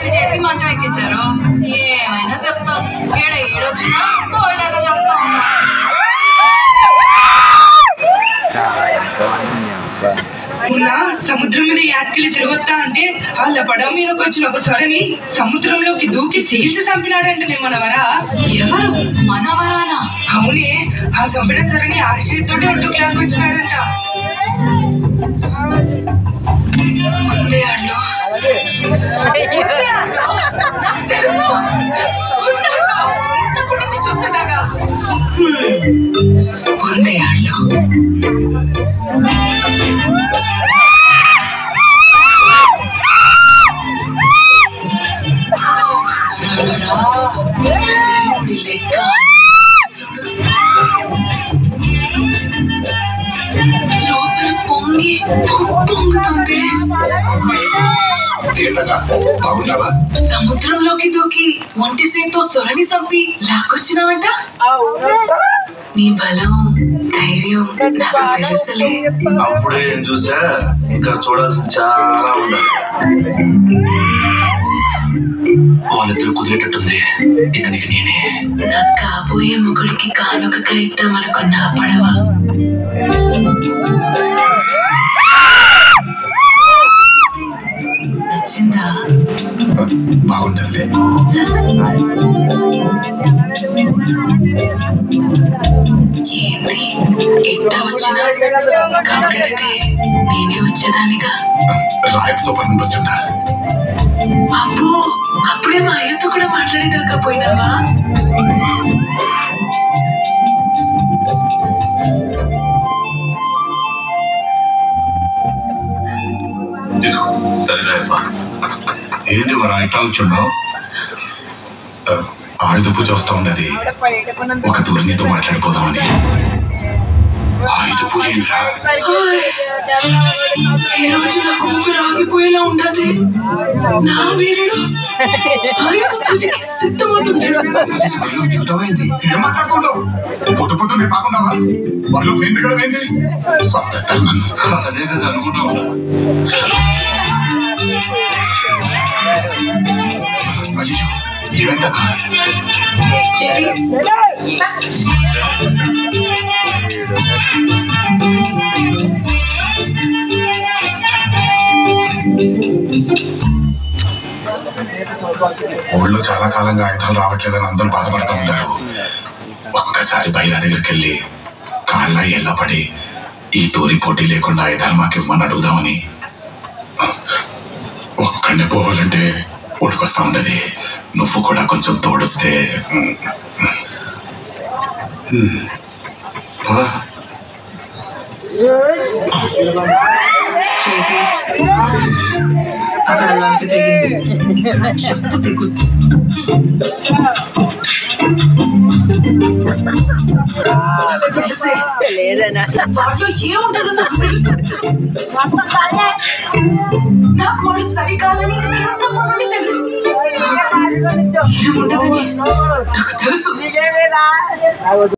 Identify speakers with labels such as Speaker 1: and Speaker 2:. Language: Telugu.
Speaker 1: పెళ్లి చేసి మంచం ఎక్కించారు. ఏమైనా చెప్తాం. ఏడొచ్చినా తోడలేక చేస్తా ఉన్నా.
Speaker 2: సముద్రం మీద యాత్రలు తిరగొత్తా అంటే వాళ్ళ పడవ మీదకి వచ్చిన ఒక సొరని సముద్రంలోకి దూకి సీల్సి చంపినాడంటనే మనవరా.
Speaker 1: ఎవరు? మనవరానా?
Speaker 2: అవునే, ఆ చంపిన సొరని ఆశ్రయతోటి ఒడ్డుకు లాక్కొచ్చినాడంట. ఇంతప్పటి నుంచి చూస్తుండగా
Speaker 1: వందేళ్ళు సముద్రంలోకి దూకి ఒంటి సేతో సొరని చంపి లాక్కొచ్చినావంట. నీ బలం ధైర్యం నాకు తెలుసులే.
Speaker 3: అప్పుడే ఏం చూసా, ఇంకా చూడాల్సింది చాలా ఉండాలి. వాళ్ళిద్దరు కుదిరేటట్టుంది. ఇక నీకు నేనే.
Speaker 1: నాకు కాబోయే మొగుడికి కానుకగా ఇద్దామనుకున్న పడవ నచ్చిందా?
Speaker 3: బాగుండాలి.
Speaker 1: ఏంది ఎట్టా వచ్చినా కబడితే నేనే వచ్చేదానిగా.
Speaker 3: రాయపుతో పని ఉండొచ్చుంటా.
Speaker 1: అబ్బో, అప్పుడే మా అయ్యతో కూడా మాట్లాడేదాకా పోయినావా?
Speaker 3: సరే రాయప్ప. ఏంటి మరి ఇట్లా కూర్చున్నావు? ఆయుధ పూజ వస్తా ఉన్నది. ఒక తూరి నీతో మాట్లాడిపోదామని. ఆయుధ పూజ ఏంట్రా?
Speaker 1: ఈ రోజు నాకు ఊపిరి ఆగిపోయేలా ఉండదు. నా వీరుడు ఆయుధ పూజకి సిద్ధమవుతున్నాడు.
Speaker 3: ఏం మాట్లాడుతున్నావు? పుట్టు పుట్టు నీ పాకున్నావా? వాళ్ళు నేను తిరగడం ఏంటి? స్వాగతం నన్ను. అదే కదా అనుకుంటా ఉన్నా. ఏమైందక్క? ఊళ్ళో చాలా కాలంగా ఆయుధాలు రావట్లేదని అందరూ బాధపడుతూ ఉంటారు. ఒక్కసారి బయట దగ్గరికి వెళ్ళి కాళ్ళ ఎల్ల పడి ఈ తూరి పోటీ లేకుండా ఆయుధాలు మాకు ఇవ్వమని అడుగుదామని. ఒక్కడనే పోవాలంటే ఉడికొస్తా ఉండదు. నువ్వు కూడా కొంచెం తోడుస్తే.
Speaker 1: అక్కడ లాంటి తెగింది. చెప్పు తెగుద్దు. వాటిలో ఏముంటుందో నాకు తెలుసు. నాకు వాడు సరికాదని ఎంతప్పటి నుండి తెలుసు. ఏముంటుందని నాకు తెలుసు.